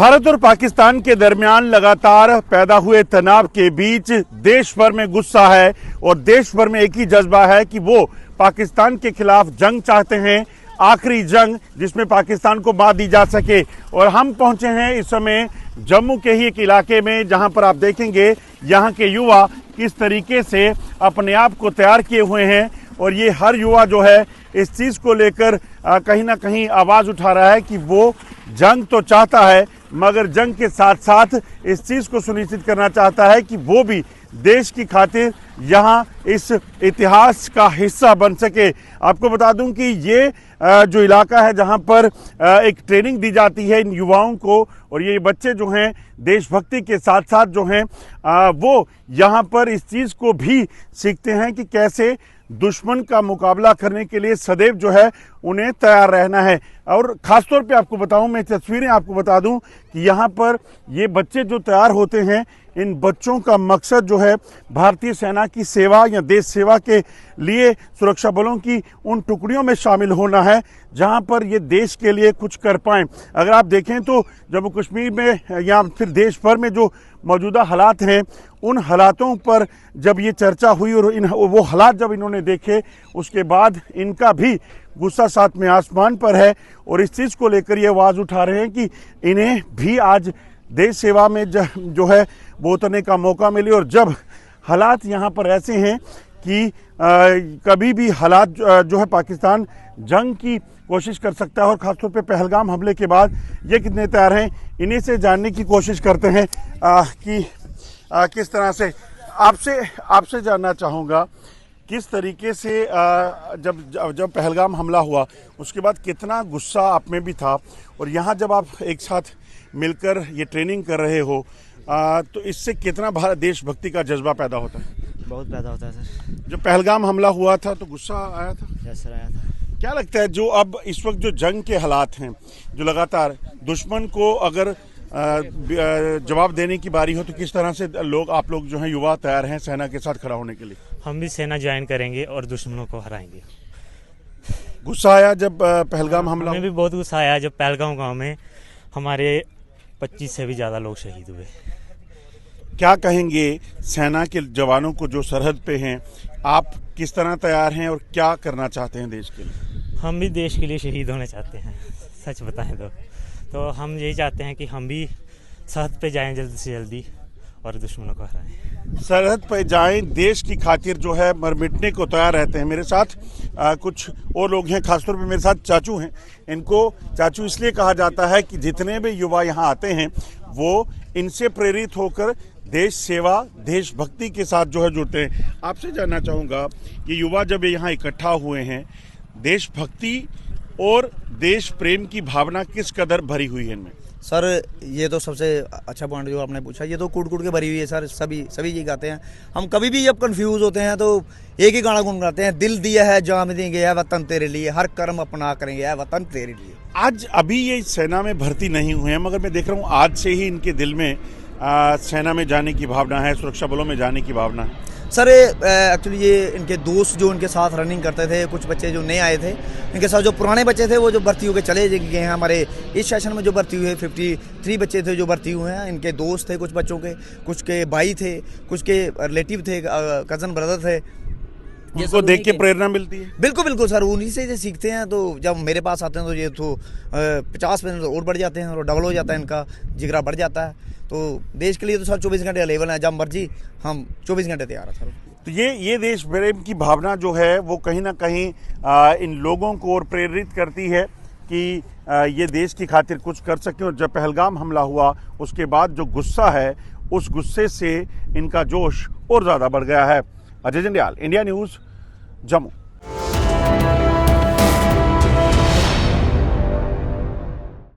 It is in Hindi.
भारत और पाकिस्तान के दरमियान लगातार पैदा हुए तनाव के बीच देश भर में गुस्सा है और देश भर में एक ही जज्बा है कि वो पाकिस्तान के खिलाफ जंग चाहते हैं, आखिरी जंग जिसमें पाकिस्तान को मात दी जा सके। और हम पहुंचे हैं इस समय जम्मू के ही एक इलाके में, जहां पर आप देखेंगे यहाँ के युवा किस तरीके से अपने आप को तैयार किए हुए हैं। और ये हर युवा जो है इस चीज़ को लेकर कहीं ना कहीं आवाज़ उठा रहा है कि वो जंग तो चाहता है, मगर जंग के साथ साथ इस चीज़ को सुनिश्चित करना चाहता है कि वो भी देश की खातिर यहाँ इस इतिहास का हिस्सा बन सके। आपको बता दूं कि ये जो इलाका है जहाँ पर एक ट्रेनिंग दी जाती है इन युवाओं को, और ये बच्चे जो हैं देशभक्ति के साथ साथ जो हैं वो यहाँ पर इस चीज़ को भी सीखते हैं कि कैसे दुश्मन का मुकाबला करने के लिए सदैव जो है उन्हें तैयार रहना है। और ख़ासतौर पे आपको बताऊं, मैं तस्वीरें आपको बता दूं कि यहाँ पर ये बच्चे जो तैयार होते हैं, इन बच्चों का मकसद जो है भारतीय सेना की सेवा या देश सेवा के लिए सुरक्षा बलों की उन टुकड़ियों में शामिल होना है जहाँ पर ये देश के लिए कुछ कर पाएँ। अगर आप देखें तो जम्मू कश्मीर में या फिर देश भर में जो मौजूदा हालात हैं, उन हालातों पर जब ये चर्चा हुई और वो हालात जब इन्होंने देखे, उसके बाद इनका भी गुस्सा साथ में आसमान पर है और इस चीज़ को लेकर ये आवाज़ उठा रहे हैं कि इन्हें भी आज देश सेवा में जो है वो उतरने का मौका मिले। और जब हालात यहाँ पर ऐसे हैं कि कभी भी हालात जो है पाकिस्तान जंग की कोशिश कर सकता है, और ख़ासतौर पे पहलगाम हमले के बाद ये कितने तैयार हैं, इन्हीं से जानने की कोशिश करते हैं कि किस तरह से। आपसे जानना चाहूँगा किस तरीके से जब पहलगाम हमला हुआ उसके बाद कितना गुस्सा आप में भी था, और यहाँ जब आप एक साथ मिलकर ये ट्रेनिंग कर रहे हो तो इससे कितना देशभक्ति का जज्बा पैदा होता है? बहुत पैदा होता है सर। जब पहलगाम हमला हुआ था तो गुस्सा आया था? यस सर, आया था। क्या लगता है जो अब इस वक्त जो जंग के हालात हैं, जो लगातार दुश्मन को अगर जवाब देने की बारी हो, तो किस तरह से आप लोग जो हैं युवा तैयार हैं सेना के साथ खड़ा होने के लिए? हम भी सेना ज्वाइन करेंगे और दुश्मनों को हराएंगे। गुस्सा आया जब पहलगाम हमला? हमें भी बहुत गुस्सा आया जब पहलगाम गांव में हमारे 25 से भी ज़्यादा लोग शहीद हुए। क्या कहेंगे सेना के जवानों को जो सरहद पे हैं, आप किस तरह तैयार हैं और क्या करना चाहते हैं देश के लिए? हम भी देश के लिए शहीद होने चाहते हैं, सच बताएं तो हम यही चाहते हैं कि हम भी सरहद पे जाएं जल्दी से जल्दी और दुश्मनों को हराएं। सरहद पे जाएं, देश की खातिर जो है मर मिटने को तैयार रहते हैं। मेरे साथ कुछ और लोग हैं, खासतौर पे मेरे साथ चाचू हैं। इनको चाचू इसलिए कहा जाता है कि जितने भी युवा यहाँ आते हैं वो इनसे प्रेरित होकर देश सेवा, देशभक्ति के साथ जो है जुड़ते हैं। आपसे जानना चाहूँगा कि युवा जब यहाँ इकट्ठा हुए हैं, देशभक्ति और देश प्रेम की भावना किस कदर भरी हुई है इनमें? सर ये तो सबसे अच्छा पॉइंट जो आपने पूछा, ये तो कूट कूट के भरी हुई है सर। सभी ये गाते हैं। हम कभी भी जब कंफ्यूज होते हैं तो एक ही गाना गुनगुनाते हैं, दिल दिया है जान देंगे है वतन तेरे लिए, हर कर्म अपना करेंगे है वतन तेरे लिए। आज अभी ये सेना में भर्ती नहीं हुए हैं, मगर मैं देख रहा हूँ आज से ही इनके दिल में सेना में जाने की भावना है, सुरक्षा बलों में जाने की भावना है। सर एक्चुअली ये इनके दोस्त जो इनके साथ रनिंग करते थे, कुछ बच्चे जो नए आए थे, इनके साथ जो पुराने बच्चे थे वो जो भर्ती होकर चले गए हैं। हमारे इस सेशन में जो भर्ती हुए 53 बच्चे थे जो भर्ती हुए हैं, इनके दोस्त थे कुछ बच्चों के, कुछ के भाई थे, कुछ के रिलेटिव थे, कज़न ब्रदर थे। इसको देख के प्रेरणा मिलती है? बिल्कुल सर, उन्हीं से सीखते हैं। तो जब मेरे पास आते हैं तो ये तो 50% और बढ़ जाते हैं और डबल हो जाता है, इनका जिगरा बढ़ जाता है। तो देश के लिए तो सर 24 घंटे अवेलेबल है, जब मर्जी हम 24 घंटे तैयार है सर। तो ये देश प्रेम की भावना जो है वो कहीं ना कहीं इन लोगों को और प्रेरित करती है कि ये देश की खातिर कुछ कर सकें। और जब पहलगाम हमला हुआ उसके बाद जो गुस्सा है, उस गुस्से से इनका जोश और ज़्यादा बढ़ गया है। Ajay Jandial, India news, Jammu.